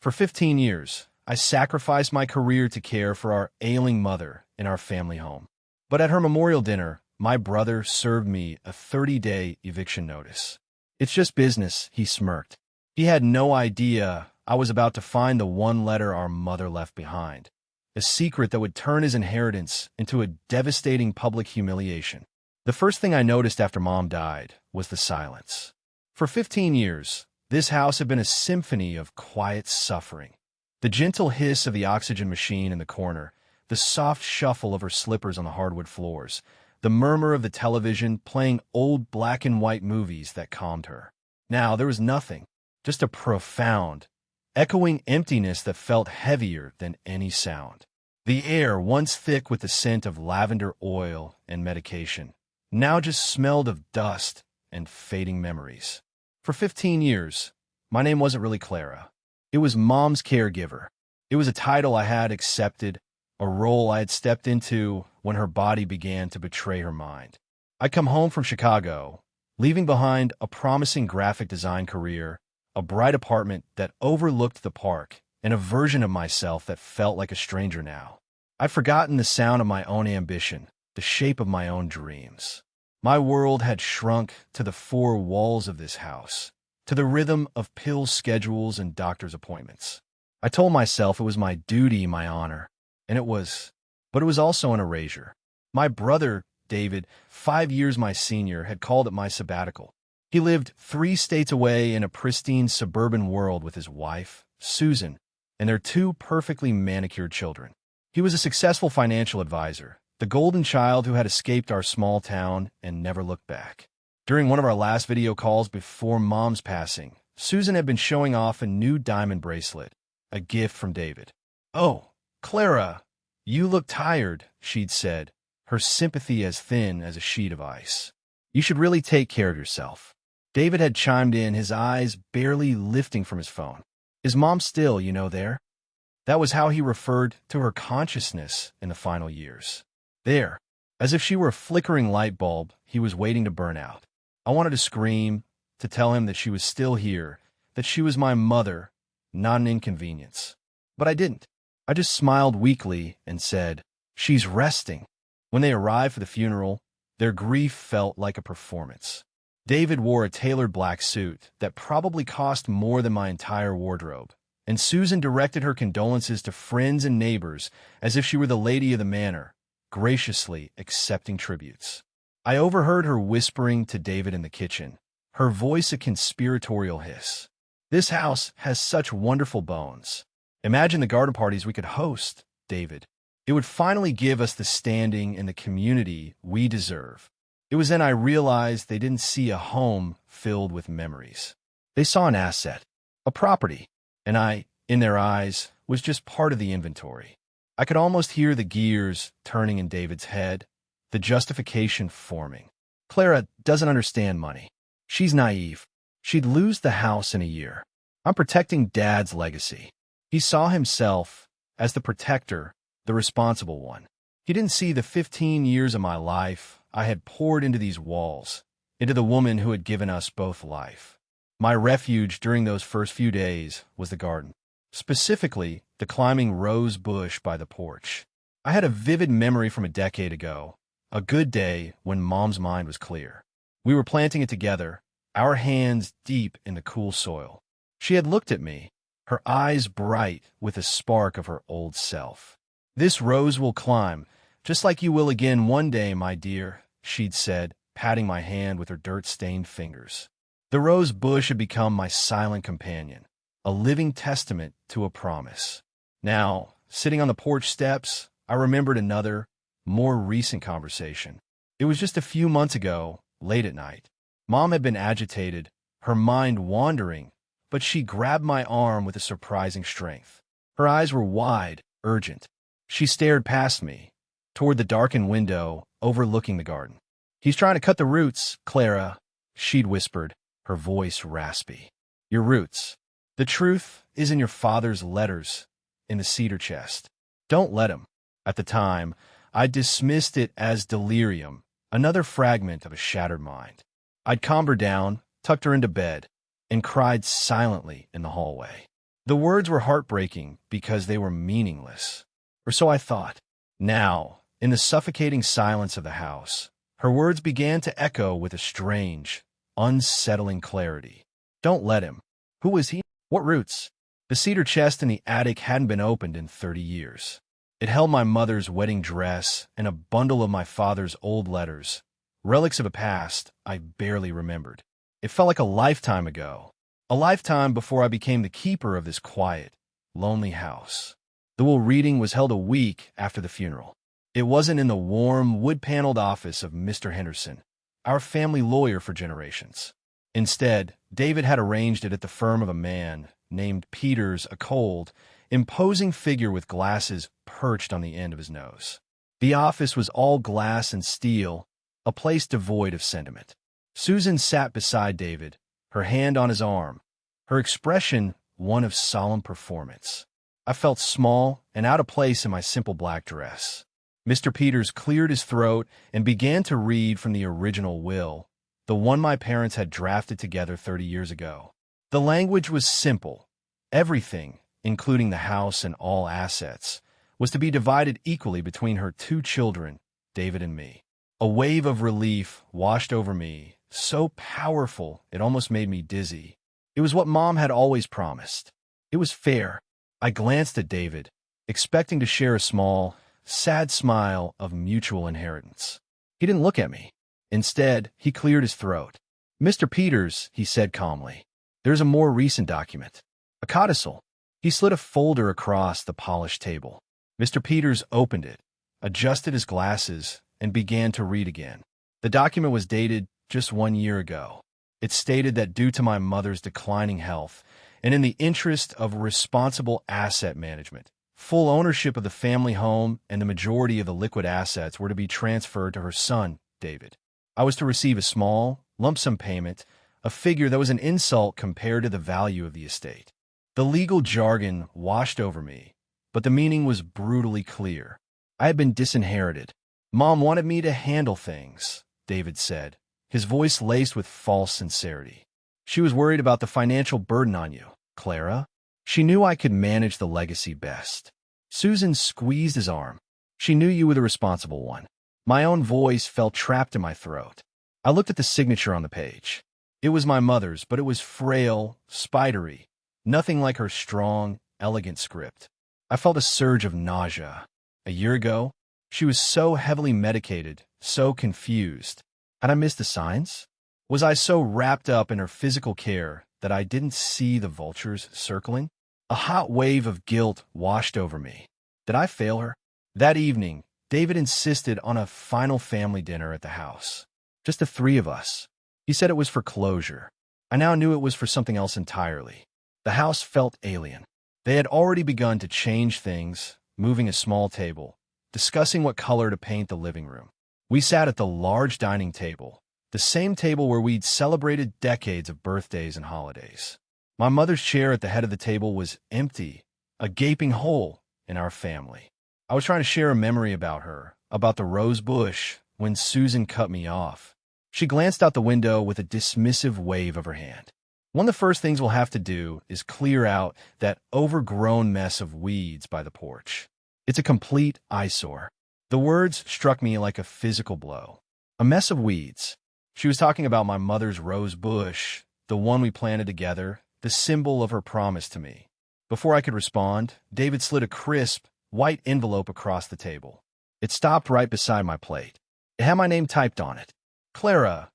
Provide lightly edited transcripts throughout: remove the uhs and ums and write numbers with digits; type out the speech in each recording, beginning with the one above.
For 15 years, I sacrificed my career to care for our ailing mother in our family home. But at her memorial dinner, my brother served me a 30-day eviction notice. "It's just business," he smirked. He had no idea I was about to find the one letter our mother left behind, a secret that would turn his inheritance into a devastating public humiliation. The first thing I noticed after Mom died was the silence. For 15 years, this house had been a symphony of quiet suffering. The gentle hiss of the oxygen machine in the corner, the soft shuffle of her slippers on the hardwood floors, the murmur of the television playing old black-and-white movies that calmed her. Now there was nothing, just a profound, echoing emptiness that felt heavier than any sound. The air, once thick with the scent of lavender oil and medication, now just smelled of dust and fading memories. For 15 years, my name wasn't really Clara. It was Mom's caregiver. It was a title I had accepted, a role I had stepped into when her body began to betray her mind. I'd come home from Chicago, leaving behind a promising graphic design career, a bright apartment that overlooked the park, and a version of myself that felt like a stranger now. I'd forgotten the sound of my own ambition, the shape of my own dreams. My world had shrunk to the four walls of this house, to the rhythm of pill schedules and doctor's appointments. I told myself it was my duty, my honor, and it was. But it was also an erasure. My brother, David, 5 years my senior, had called it my sabbatical. He lived 3 states away in a pristine suburban world with his wife, Susan, and their 2 perfectly manicured children. He was a successful financial advisor, the golden child who had escaped our small town and never looked back. During one of our last video calls before Mom's passing, Susan had been showing off a new diamond bracelet, a gift from David. "Oh, Clara, you look tired," she'd said, her sympathy as thin as a sheet of ice. "You should really take care of yourself." David had chimed in, his eyes barely lifting from his phone. "Is Mom still, there?" That was how he referred to her consciousness in the final years. There, as if she were a flickering light bulb he was waiting to burn out. I wanted to scream, to tell him that she was still here, that she was my mother, not an inconvenience. But I didn't. I just smiled weakly and said, "She's resting." When they arrived for the funeral, their grief felt like a performance. David wore a tailored black suit that probably cost more than my entire wardrobe, and Susan directed her condolences to friends and neighbors as if she were the lady of the manor, graciously accepting tributes. I overheard her whispering to David in the kitchen, her voice a conspiratorial hiss. "This house has such wonderful bones. Imagine the garden parties we could host, David. It would finally give us the standing in the community we deserve." It was then I realized they didn't see a home filled with memories. They saw an asset, a property, and I, in their eyes, was just part of the inventory. I could almost hear the gears turning in David's head, the justification forming. "Clara doesn't understand money. She's naive. She'd lose the house in a year. I'm protecting Dad's legacy." He saw himself as the protector, the responsible one. He didn't see the 15 years of my life I had poured into these walls, into the woman who had given us both life. My refuge during those first few days was the garden, specifically the climbing rose bush by the porch. I had a vivid memory from a decade ago, a good day when Mom's mind was clear. We were planting it together, our hands deep in the cool soil. She had looked at me, her eyes bright with a spark of her old self. "This rose will climb, just like you will again one day, my dear," she'd said, patting my hand with her dirt-stained fingers. The rose bush had become my silent companion, a living testament to a promise. Now, sitting on the porch steps, I remembered another, more recent conversation. It was just a few months ago, late at night. Mom had been agitated, her mind wandering, but she grabbed my arm with a surprising strength. Her eyes were wide, urgent. She stared past me, toward the darkened window overlooking the garden. "He's trying to cut the roots, Clara," she'd whispered, her voice raspy. "Your roots. The truth is in your father's letters, in the cedar chest. Don't let him." At the time, I dismissed it as delirium, another fragment of a shattered mind. I'd calmed her down, tucked her into bed, and cried silently in the hallway. The words were heartbreaking because they were meaningless. Or so I thought. Now, in the suffocating silence of the house, her words began to echo with a strange, unsettling clarity. Don't let him. Who was he? What roots? The cedar chest in the attic hadn't been opened in 30 years. It held my mother's wedding dress and a bundle of my father's old letters, relics of a past I barely remembered. It felt like a lifetime ago, a lifetime before I became the keeper of this quiet, lonely house. The will reading was held a week after the funeral. It wasn't in the warm, wood-paneled office of Mr. Henderson, our family lawyer for generations. Instead, David had arranged it at the firm of a man named Peters, a cold, imposing figure with glasses perched on the end of his nose. The office was all glass and steel, a place devoid of sentiment. Susan sat beside David, her hand on his arm, her expression one of solemn performance. I felt small and out of place in my simple black dress. Mr. Peters cleared his throat and began to read from the original will, the one my parents had drafted together 30 years ago. The language was simple. Everything, including the house and all assets, was to be divided equally between her 2 children, David and me. A wave of relief washed over me, so powerful it almost made me dizzy. It was what Mom had always promised. It was fair. I glanced at David, expecting to share a small, sad smile of mutual inheritance. He didn't look at me. Instead, he cleared his throat. Mr. Peters, he said calmly, there's a more recent document. A codicil. He slid a folder across the polished table. Mr. Peters opened it, adjusted his glasses, and began to read again. The document was dated just 1 year ago. It stated that due to my mother's declining health, and in the interest of responsible asset management, full ownership of the family home and the majority of the liquid assets were to be transferred to her son, David. I was to receive a small, lump sum payment, a figure that was an insult compared to the value of the estate. The legal jargon washed over me, but the meaning was brutally clear. I had been disinherited. Mom wanted me to handle things, David said, his voice laced with false sincerity. She was worried about the financial burden on you, Clara. She knew I could manage the legacy best. Susan squeezed his arm. She knew you were the responsible one. My own voice felt trapped in my throat. I looked at the signature on the page. It was my mother's, but it was frail, spidery, nothing like her strong, elegant script. I felt a surge of nausea. A year ago, she was so heavily medicated, so confused. Had I missed the signs? Was I so wrapped up in her physical care that I didn't see the vultures circling? A hot wave of guilt washed over me. Did I fail her? That evening, David insisted on a final family dinner at the house. Just the 3 of us. He said it was for closure. I now knew it was for something else entirely. The house felt alien. They had already begun to change things, moving a small table, discussing what color to paint the living room. We sat at the large dining table, the same table where we'd celebrated decades of birthdays and holidays. My mother's chair at the head of the table was empty, a gaping hole in our family. I was trying to share a memory about her, about the rose bush, when Susan cut me off. She glanced out the window with a dismissive wave of her hand. One of the first things we'll have to do is clear out that overgrown mess of weeds by the porch. It's a complete eyesore. The words struck me like a physical blow. A mess of weeds. She was talking about my mother's rose bush, the one we planted together, the symbol of her promise to me. Before I could respond, David slid a crisp, white envelope across the table. It stopped right beside my plate. It had my name typed on it. Clara,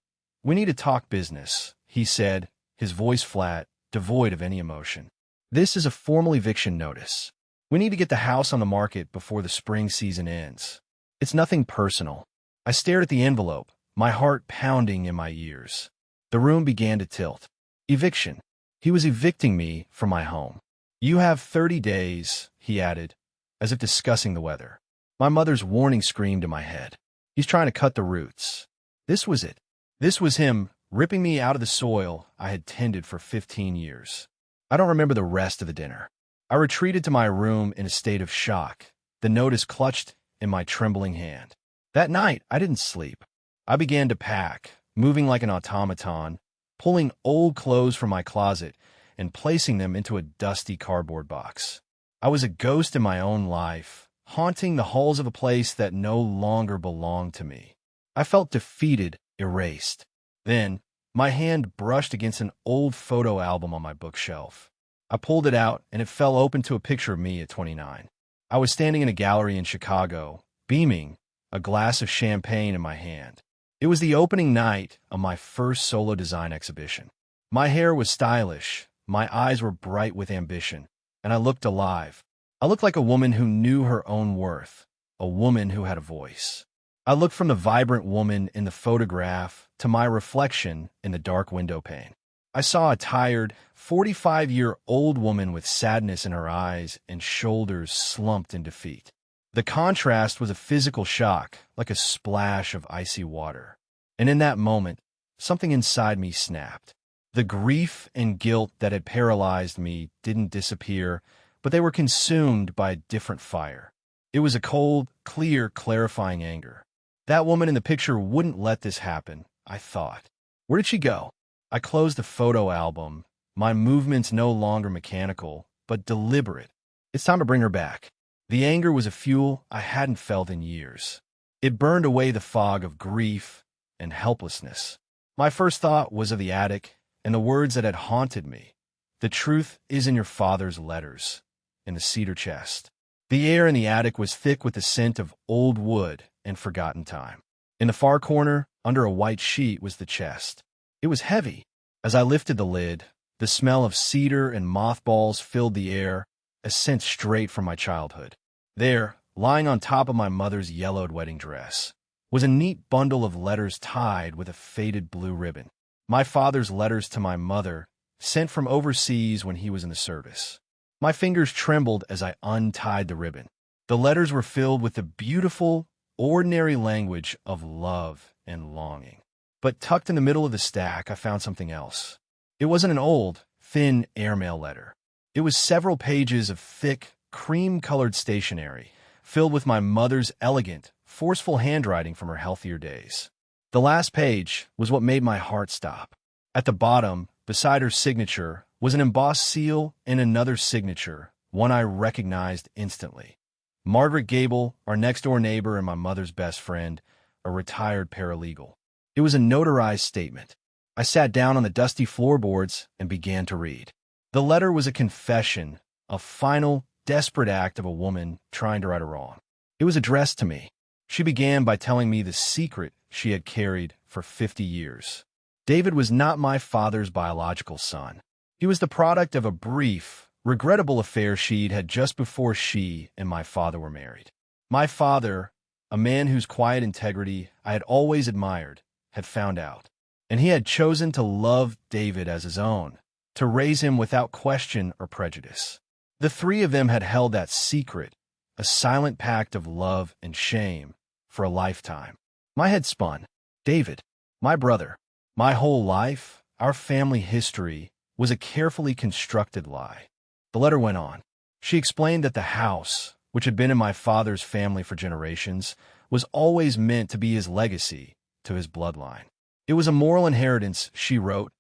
we need to talk business, he said, his voice flat, devoid of any emotion. This is a formal eviction notice. We need to get the house on the market before the spring season ends. It's nothing personal. I stared at the envelope, my heart pounding in my ears. The room began to tilt. Eviction. He was evicting me from my home. You have 30 days, he added, as if discussing the weather. My mother's warning screamed in my head. He's trying to cut the roots. This was it. This was him ripping me out of the soil I had tended for 15 years. I don't remember the rest of the dinner. I retreated to my room in a state of shock, the notice clutched in my trembling hand. That night, I didn't sleep. I began to pack, moving like an automaton, pulling old clothes from my closet and placing them into a dusty cardboard box. I was a ghost in my own life, haunting the halls of a place that no longer belonged to me. I felt defeated, erased. Then, my hand brushed against an old photo album on my bookshelf. I pulled it out, and it fell open to a picture of me at 29. I was standing in a gallery in Chicago, beaming, a glass of champagne in my hand. It was the opening night of my first solo design exhibition. My hair was stylish, my eyes were bright with ambition, and I looked alive. I looked like a woman who knew her own worth, a woman who had a voice. I looked from the vibrant woman in the photograph to my reflection in the dark window pane. I saw a tired, 45-year-old woman with sadness in her eyes and shoulders slumped in defeat. The contrast was a physical shock, like a splash of icy water. And in that moment, something inside me snapped. The grief and guilt that had paralyzed me didn't disappear, but they were consumed by a different fire. It was a cold, clear, clarifying anger. That woman in the picture wouldn't let this happen, I thought. Where did she go? I closed the photo album, my movements no longer mechanical, but deliberate. It's time to bring her back. The anger was a fuel I hadn't felt in years. It burned away the fog of grief and helplessness. My first thought was of the attic and the words that had haunted me. The truth is in your father's letters, in the cedar chest. The air in the attic was thick with the scent of old wood and forgotten time. In the far corner, under a white sheet, was the chest. It was heavy. As I lifted the lid, the smell of cedar and mothballs filled the air, a scent straight from my childhood. There, lying on top of my mother's yellowed wedding dress, was a neat bundle of letters tied with a faded blue ribbon. My father's letters to my mother, sent from overseas when he was in the service. My fingers trembled as I untied the ribbon. The letters were filled with the beautiful, ordinary language of love and longing. But tucked in the middle of the stack, I found something else. It wasn't an old, thin airmail letter. It was several pages of thick, cream-colored stationery, filled with my mother's elegant, forceful handwriting from her healthier days. The last page was what made my heart stop. At the bottom, beside her signature, was an embossed seal and another signature, one I recognized instantly. Margaret Gable, our next-door neighbor and my mother's best friend, a retired paralegal. It was a notarized statement. I sat down on the dusty floorboards and began to read. The letter was a confession, a final, desperate act of a woman trying to right a wrong. It was addressed to me. She began by telling me the secret she had carried for 50 years. David was not my father's biological son. He was the product of a brief, regrettable affair she'd had just before she and my father were married. My father, a man whose quiet integrity I had always admired, had found out, and he had chosen to love David as his own, to raise him without question or prejudice. The three of them had held that secret, a silent pact of love and shame, for a lifetime. My head spun. David, my brother, my whole life, our family history, was a carefully constructed lie. The letter went on. She explained that the house, which had been in my father's family for generations, was always meant to be his legacy to his bloodline. It was a moral inheritance, she wrote,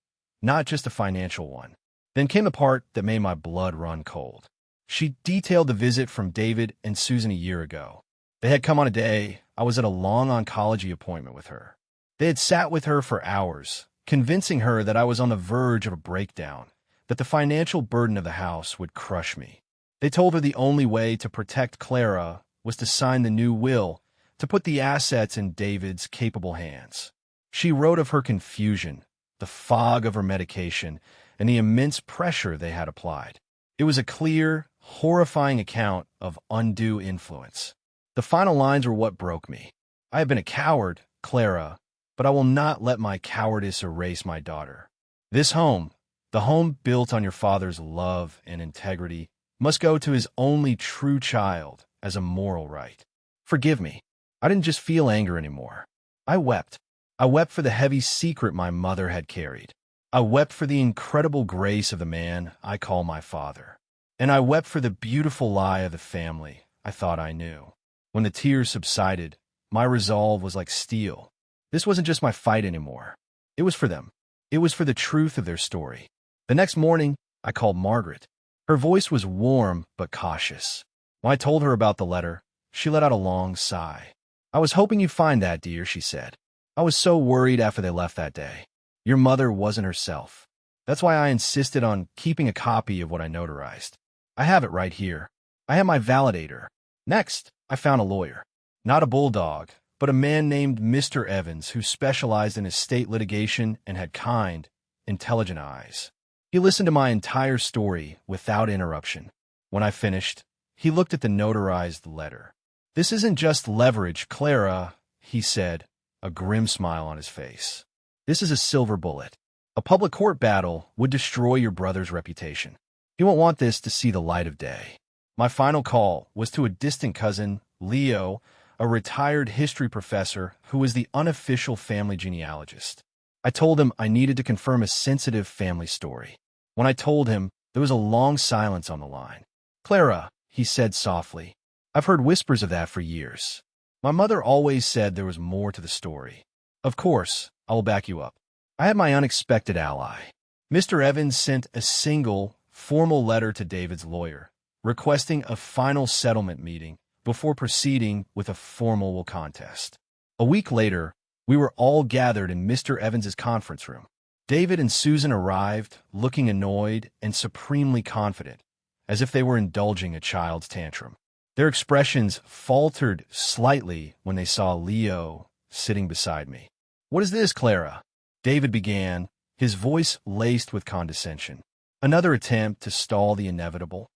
not just a financial one. Then came the part that made my blood run cold. She detailed the visit from David and Susan a year ago. They had come on a day I was at a long oncology appointment with her. They had sat with her for hours, convincing her that I was on the verge of a breakdown, that the financial burden of the house would crush me. They told her the only way to protect Clara was to sign the new will, to put the assets in David's capable hands. She wrote of her confusion, the fog of her medication, and the immense pressure they had applied. It was a clear, horrifying account of undue influence. The final lines were what broke me. I have been a coward, Clara, but I will not let my cowardice erase my daughter. This home, the home built on your father's love and integrity, must go to his only true child as a moral right. Forgive me. I didn't just feel anger anymore. I wept. I wept for the heavy secret my mother had carried. I wept for the incredible grace of the man I call my father. And I wept for the beautiful lie of the family I thought I knew. When the tears subsided, my resolve was like steel. This wasn't just my fight anymore. It was for them. It was for the truth of their story. The next morning, I called Margaret. Her voice was warm but cautious. When I told her about the letter, she let out a long sigh. I was hoping you'd find that, dear, she said. I was so worried after they left that day. Your mother wasn't herself. That's why I insisted on keeping a copy of what I notarized. I have it right here. I have my validator. Next, I found a lawyer. Not a bulldog, but a man named Mr. Evans who specialized in estate litigation and had kind, intelligent eyes. He listened to my entire story without interruption. When I finished, he looked at the notarized letter. This isn't just leverage, Clara, he said, a grim smile on his face. This is a silver bullet. A public court battle would destroy your brother's reputation. He won't want this to see the light of day. My final call was to a distant cousin, Leo, a retired history professor who was the unofficial family genealogist. I told him I needed to confirm a sensitive family story. When I told him, there was a long silence on the line. Clara, he said softly, I've heard whispers of that for years. My mother always said there was more to the story. Of course, I will back you up. I had my unexpected ally. Mr. Evans sent a single, formal letter to David's lawyer, requesting a final settlement meeting before proceeding with a formal will contest. A week later, we were all gathered in Mr. Evans's conference room. David and Susan arrived, looking annoyed and supremely confident, as if they were indulging a child's tantrum. Their expressions faltered slightly when they saw Leo sitting beside me. What is this, Clara? David began, his voice laced with condescension. Another attempt to stall the inevitable.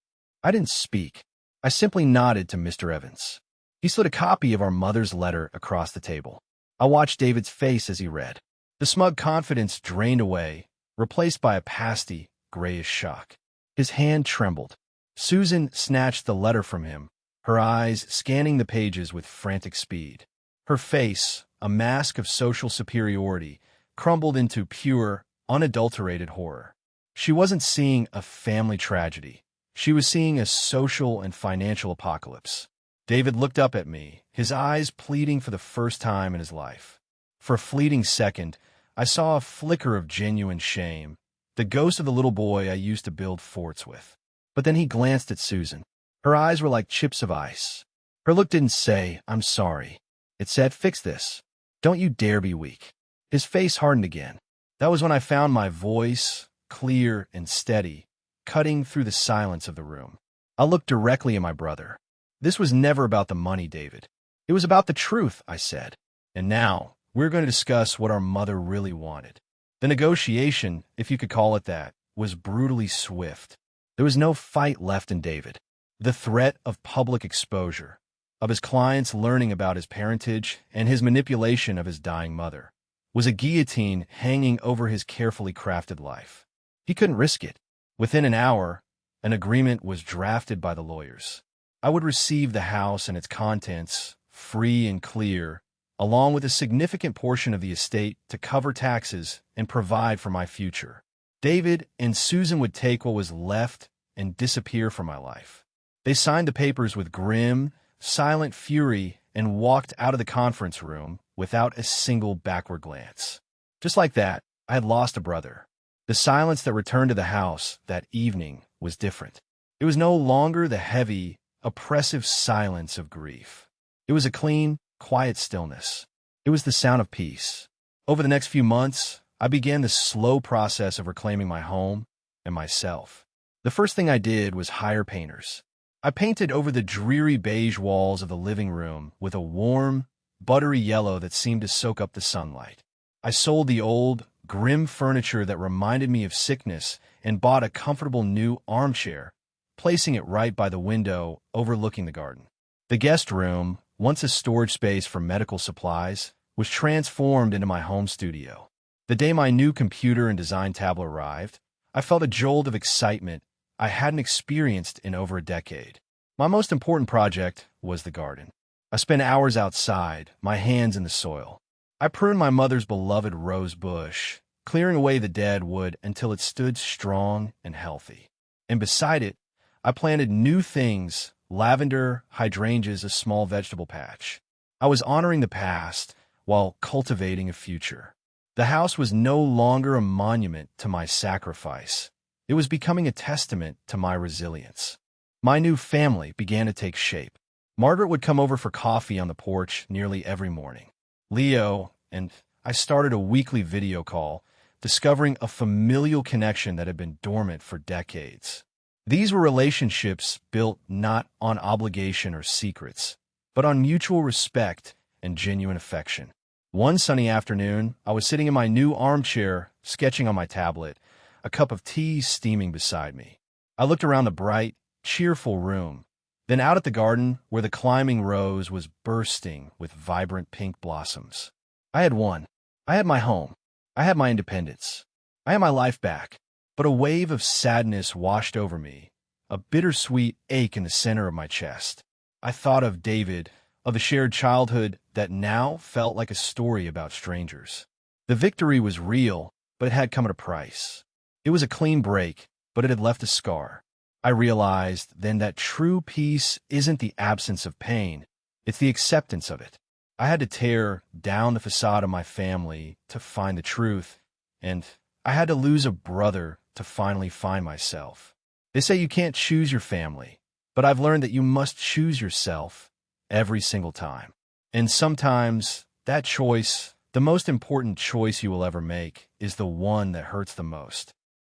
I didn't speak. I simply nodded to Mr. Evans. He slid a copy of our mother's letter across the table. I watched David's face as he read. The smug confidence drained away, replaced by a pasty, grayish shock. His hand trembled. Susan snatched the letter from him, her eyes scanning the pages with frantic speed. Her face, a mask of social superiority, crumbled into pure, unadulterated horror. She wasn't seeing a family tragedy. She was seeing a social and financial apocalypse. David looked up at me, his eyes pleading for the first time in his life. For a fleeting second, I saw a flicker of genuine shame, the ghost of the little boy I used to build forts with. But then he glanced at Susan. Her eyes were like chips of ice. Her look didn't say, I'm sorry. It said, fix this. Don't you dare be weak. His face hardened again. That was when I found my voice, clear and steady, cutting through the silence of the room. I looked directly at my brother. This was never about the money, David. It was about the truth, I said. And now, we're going to discuss what our mother really wanted. The negotiation, if you could call it that, was brutally swift. There was no fight left in David. The threat of public exposure, of his clients learning about his parentage and his manipulation of his dying mother, was a guillotine hanging over his carefully crafted life. He couldn't risk it. Within an hour, an agreement was drafted by the lawyers. I would receive the house and its contents, free and clear, along with a significant portion of the estate to cover taxes and provide for my future. David and Susan would take what was left and disappear from my life. They signed the papers with grim, silent fury and walked out of the conference room without a single backward glance. Just like that, I had lost a brother. The silence that returned to the house that evening was different. It was no longer the heavy, oppressive silence of grief. It was a clean, quiet stillness. It was the sound of peace. Over the next few months, I began the slow process of reclaiming my home and myself. The first thing I did was hire painters. I painted over the dreary beige walls of the living room with a warm, buttery yellow that seemed to soak up the sunlight. I sold the old, grim furniture that reminded me of sickness and bought a comfortable new armchair, placing it right by the window overlooking the garden. The guest room, once a storage space for medical supplies, was transformed into my home studio. The day my new computer and design tablet arrived, I felt a jolt of excitement I hadn't experienced in over a decade. My most important project was the garden. I spent hours outside, my hands in the soil. I pruned my mother's beloved rose bush, clearing away the dead wood until it stood strong and healthy. And beside it, I planted new things, lavender, hydrangeas, a small vegetable patch. I was honoring the past while cultivating a future. The house was no longer a monument to my sacrifice. It was becoming a testament to my resilience. My new family began to take shape. Margaret would come over for coffee on the porch nearly every morning. Leo and I started a weekly video call, discovering a familial connection that had been dormant for decades. These were relationships built not on obligation or secrets, but on mutual respect and genuine affection. One sunny afternoon, I was sitting in my new armchair, sketching on my tablet, a cup of tea steaming beside me. I looked around the bright, cheerful room, then out at the garden where the climbing rose was bursting with vibrant pink blossoms. I had won. I had my home. I had my independence. I had my life back. But a wave of sadness washed over me, a bittersweet ache in the center of my chest. I thought of David, of the shared childhood that now felt like a story about strangers. The victory was real, but it had come at a price. It was a clean break, but it had left a scar. I realized then that true peace isn't the absence of pain, it's the acceptance of it. I had to tear down the facade of my family to find the truth, and I had to lose a brother to finally find myself. They say you can't choose your family, but I've learned that you must choose yourself every single time. And sometimes that choice, the most important choice you will ever make, is the one that hurts the most.